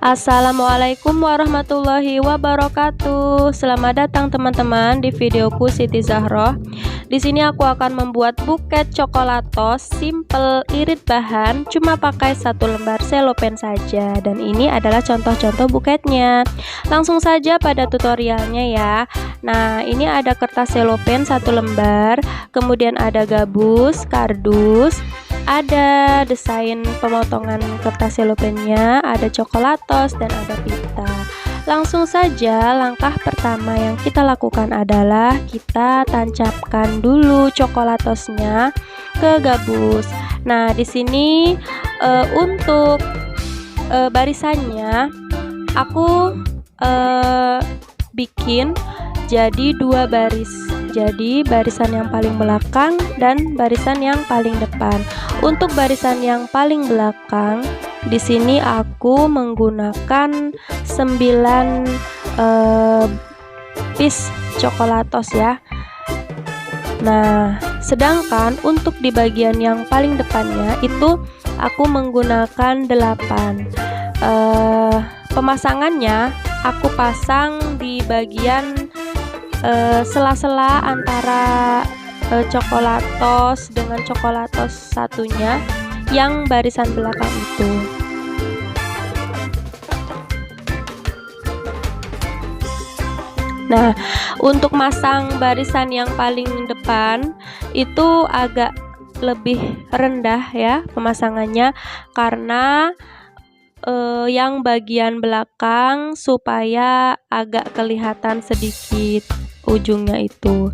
Assalamualaikum warahmatullahi wabarakatuh. Selamat datang teman-teman di videoku Siti Zahroh. Di sini aku akan membuat buket coklatos simple irit bahan cuma pakai 1 lembar selopen saja, dan ini adalah contoh-contoh buketnya. Langsung saja pada tutorialnya ya. Nah, ini ada kertas selopen 1 lembar, kemudian ada gabus, kardus, ada desain pemotongan kertas selopennya, ada coklatos, dan ada pita. Langsung saja, langkah pertama yang kita lakukan adalah kita tancapkan dulu coklatosnya ke gabus. Nah, di sini untuk barisannya aku bikin jadi 2 baris. Jadi barisan yang paling belakang dan barisan yang paling depan. Untuk barisan yang paling belakang, di sini aku menggunakan 9 piece coklatos ya. Nah, sedangkan untuk di bagian yang paling depannya itu aku menggunakan 8. Pemasangannya aku pasang di bagian sela-sela antara coklatos dengan coklatos satunya yang barisan belakang itu. Nah, untuk masang barisan yang paling depan itu agak lebih rendah ya pemasangannya, karena yang bagian belakang supaya agak kelihatan sedikit ujungnya itu.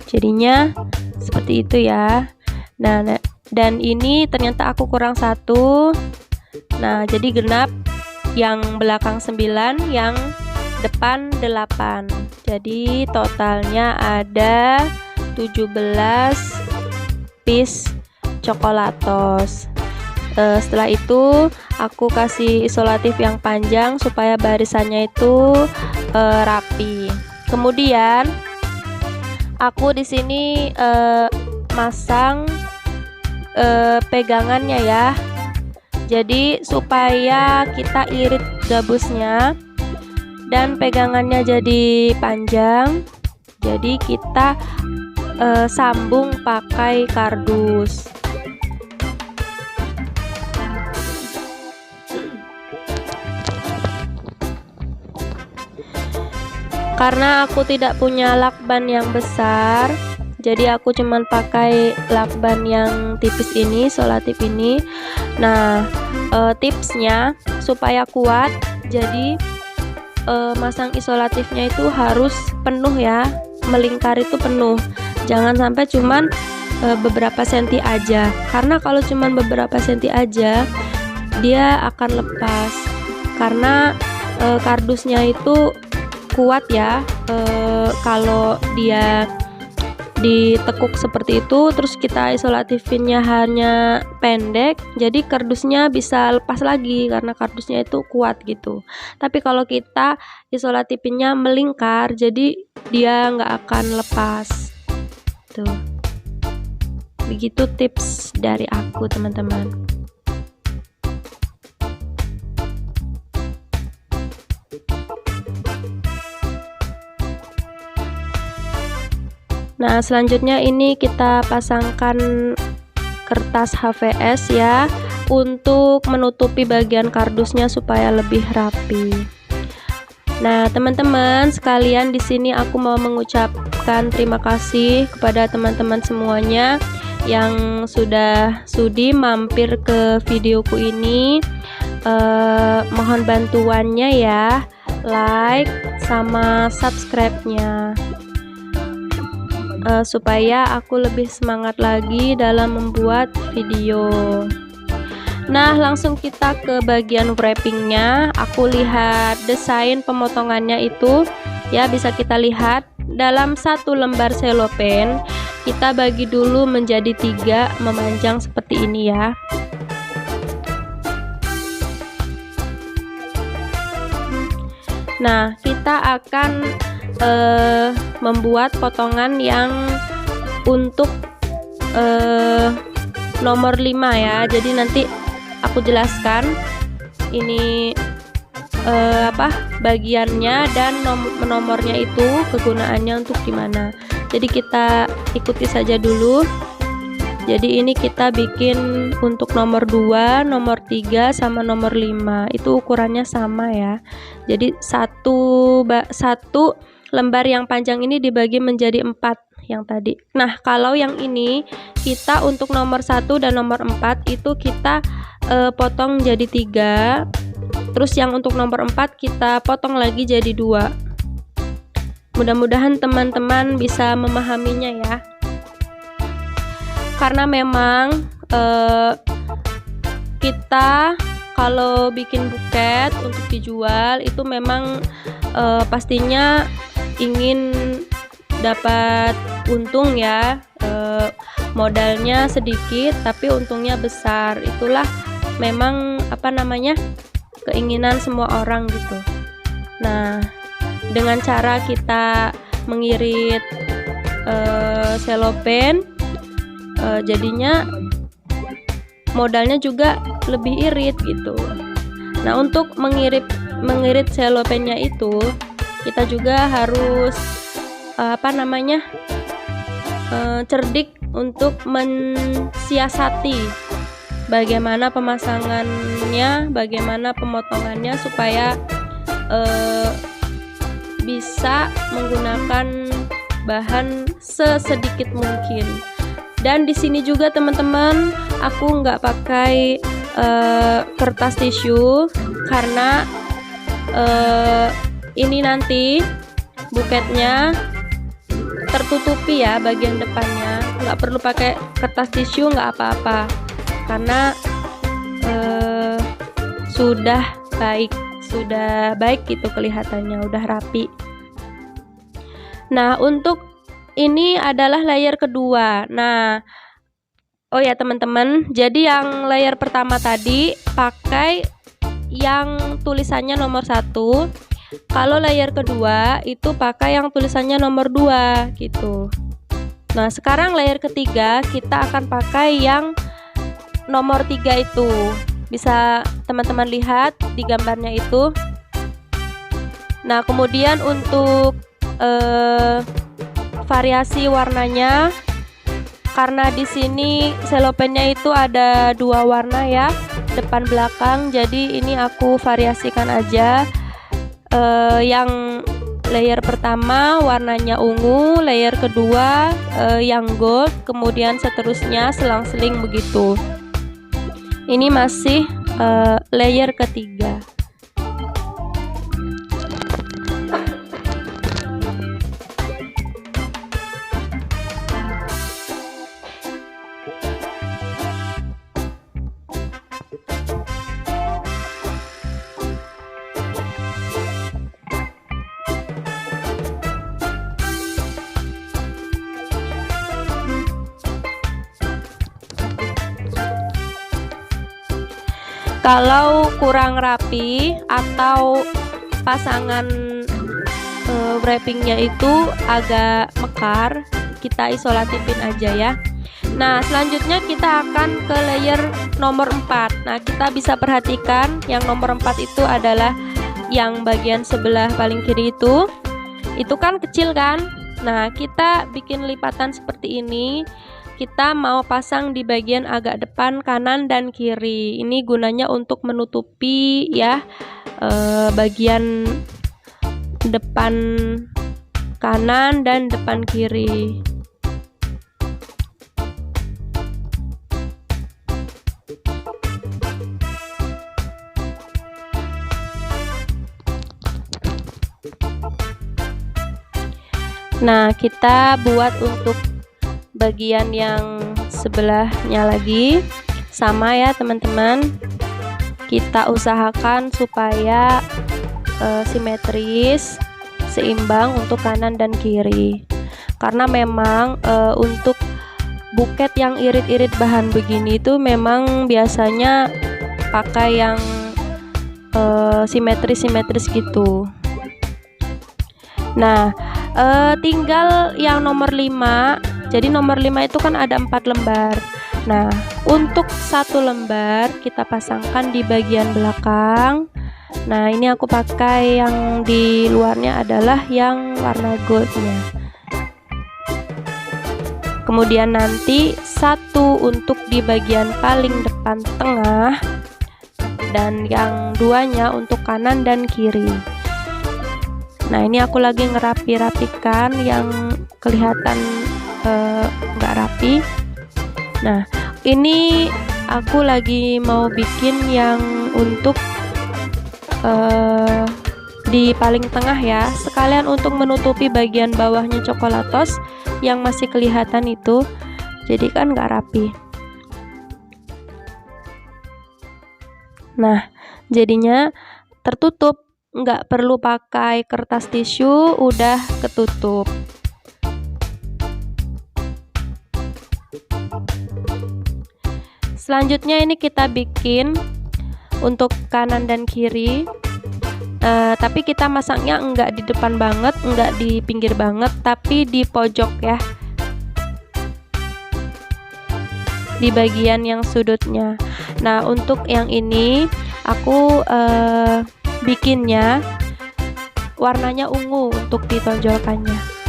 Jadinya seperti itu ya. Nah, dan ini ternyata aku kurang 1. Nah, jadi genap, yang belakang 9, yang depan 8. Jadi totalnya ada 17 piece coklatos. Setelah itu aku kasih isolatif yang panjang supaya barisannya itu rapi. Kemudian aku di sini masang pegangannya ya. Jadi supaya kita irit gabusnya dan pegangannya jadi panjang, jadi kita sambung pakai kardus. Karena aku tidak punya lakban yang besar, jadi aku cuman pakai lakban yang tipis ini, isolatif ini. Nah, tipsnya supaya kuat, jadi masang isolatifnya itu harus penuh ya, melingkar itu penuh. Jangan sampai cuman beberapa senti aja, karena kalau cuman beberapa senti aja dia akan lepas, karena kardusnya itu kuat ya. Kalau dia ditekuk seperti itu terus kita isolatifinnya hanya pendek, jadi kardusnya bisa lepas lagi karena kardusnya itu kuat gitu. Tapi kalau kita isolatifinnya melingkar, jadi dia nggak akan lepas tuh. Begitu tips dari aku teman-teman. Nah, selanjutnya ini kita pasangkan kertas HVS ya, untuk menutupi bagian kardusnya supaya lebih rapi. Nah, teman-teman sekalian, di sini aku mau mengucapkan terima kasih kepada teman-teman semuanya yang sudah sudi mampir ke videoku ini. Mohon bantuannya ya, like sama subscribe-nya. Supaya aku lebih semangat lagi dalam membuat video. Nah, langsung kita ke bagian wrappingnya. Aku lihat desain pemotongannya itu ya, bisa kita lihat dalam 1 lembar selopen kita bagi dulu menjadi 3, memanjang seperti ini ya. Nah, kita akan membuat potongan yang untuk nomor 5 ya. Jadi nanti aku jelaskan ini bagiannya dan nomornya itu kegunaannya untuk gimana. Jadi kita ikuti saja dulu. Jadi ini kita bikin untuk nomor 2, nomor 3 sama nomor 5. Itu ukurannya sama ya. Jadi satu lembar yang panjang ini dibagi menjadi 4 yang tadi. Nah, kalau yang ini kita untuk nomor 1 dan nomor 4 itu kita potong jadi 3. Terus yang untuk nomor 4 kita potong lagi jadi 2. Mudah-mudahan teman-teman bisa memahaminya ya. Karena memang kita kalau bikin buket untuk dijual itu memang pastinya ingin dapat untung ya. Modalnya sedikit tapi untungnya besar. Itulah memang keinginan semua orang gitu. Nah, dengan cara kita mengirit selopen, jadinya modalnya juga lebih irit gitu. Nah, untuk mengirit selopennya itu kita juga harus cerdik untuk mensiasati bagaimana pemasangannya, bagaimana pemotongannya supaya bisa menggunakan bahan sesedikit mungkin. Dan di sini juga teman-teman, aku nggak pakai kertas tisu karena ini nanti buketnya tertutupi ya bagian depannya. Nggak perlu pakai kertas tisu, nggak apa-apa karena sudah baik gitu kelihatannya, udah rapi. Nah, untuk ini adalah layer kedua. Nah, oh ya teman-teman, jadi yang layer pertama tadi pakai yang tulisannya nomor 1. Kalau layer kedua itu pakai yang tulisannya nomor 2 gitu. Nah, sekarang layer ketiga kita akan pakai yang nomor 3 itu. Bisa teman-teman lihat di gambarnya itu. Nah, kemudian untuk variasi warnanya, karena di sini selopennya itu ada 2 warna ya, depan belakang. Jadi ini aku variasikan aja. Yang layer pertama warnanya ungu, layer kedua yang gold, kemudian seterusnya selang-seling begitu. Ini masih layer ketiga. Kalau kurang rapi atau pasangan wrappingnya itu agak mekar, kita isolatifin aja ya. Nah, selanjutnya kita akan ke layer nomor 4. Nah, kita bisa perhatikan yang nomor 4 itu adalah yang bagian sebelah paling kiri itu kan kecil kan. Nah, kita bikin lipatan seperti ini. Kita mau pasang di bagian agak depan kanan dan kiri. Ini gunanya untuk menutupi ya bagian depan kanan dan depan kiri. Nah, kita buat untuk bagian yang sebelahnya lagi sama ya teman-teman. Kita usahakan supaya simetris, seimbang untuk kanan dan kiri. Karena memang untuk buket yang irit-irit bahan begini itu memang biasanya pakai yang simetris gitu. Nah, tinggal yang nomor 5. Jadi nomor 5 itu kan ada 4 lembar. Nah, untuk satu lembar kita pasangkan di bagian belakang. Nah, ini aku pakai yang di luarnya adalah yang warna goldnya. Kemudian nanti satu untuk di bagian paling depan tengah, dan yang duanya untuk kanan dan kiri. Nah, ini aku lagi ngerapi-rapikan yang kelihatan nggak rapi. Nah, ini aku lagi mau bikin yang untuk di paling tengah ya, sekalian untuk menutupi bagian bawahnya coklatos yang masih kelihatan itu, jadi kan nggak rapi. Nah, jadinya tertutup, nggak perlu pakai kertas tisu, udah ketutup. Selanjutnya ini kita bikin untuk kanan dan kiri, tapi kita masangnya enggak di depan banget, enggak di pinggir banget, tapi di pojok ya, di bagian yang sudutnya. Nah, untuk yang ini aku bikinnya warnanya ungu untuk ditonjolkannya.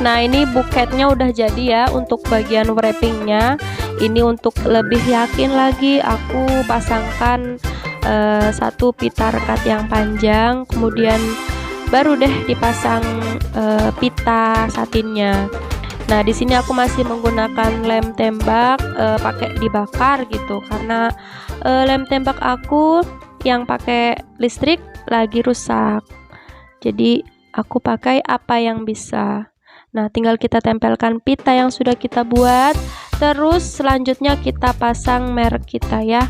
Nah, ini buketnya udah jadi ya untuk bagian wrappingnya. Ini untuk lebih yakin lagi, aku pasangkan satu pita rekat yang panjang, kemudian baru deh dipasang pita satinnya. Nah, di sini aku masih menggunakan lem tembak, pakai dibakar gitu, karena lem tembak aku yang pakai listrik lagi rusak. Jadi aku pakai apa yang bisa. Nah, tinggal kita tempelkan pita yang sudah kita buat, terus selanjutnya kita pasang merek kita ya.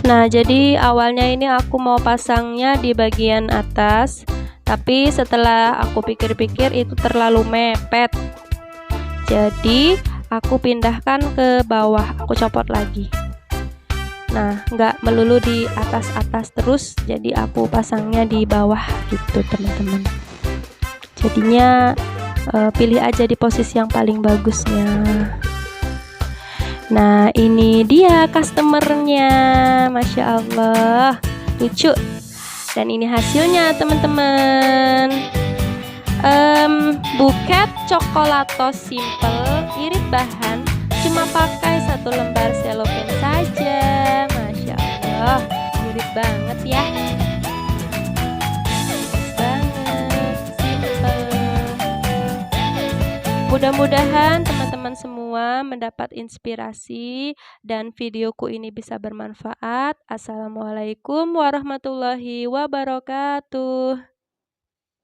Nah, jadi awalnya ini aku mau pasangnya di bagian atas, tapi setelah aku pikir-pikir itu terlalu mepet. Jadi aku pindahkan ke bawah, aku copot lagi. Nah, nggak melulu di atas-atas terus, jadi aku pasangnya di bawah gitu teman-teman. Jadinya pilih aja di posisi yang paling bagusnya. Nah, ini dia customernya, Masya Allah, lucu. Dan ini hasilnya teman-teman. Buket coklatos simple, irit bahan, cuma pakai satu lembar selopen saja. Masya Allah, irit banget ya. Mudah-mudahan teman-teman semua mendapat inspirasi dan videoku ini bisa bermanfaat. Assalamualaikum warahmatullahi wabarakatuh.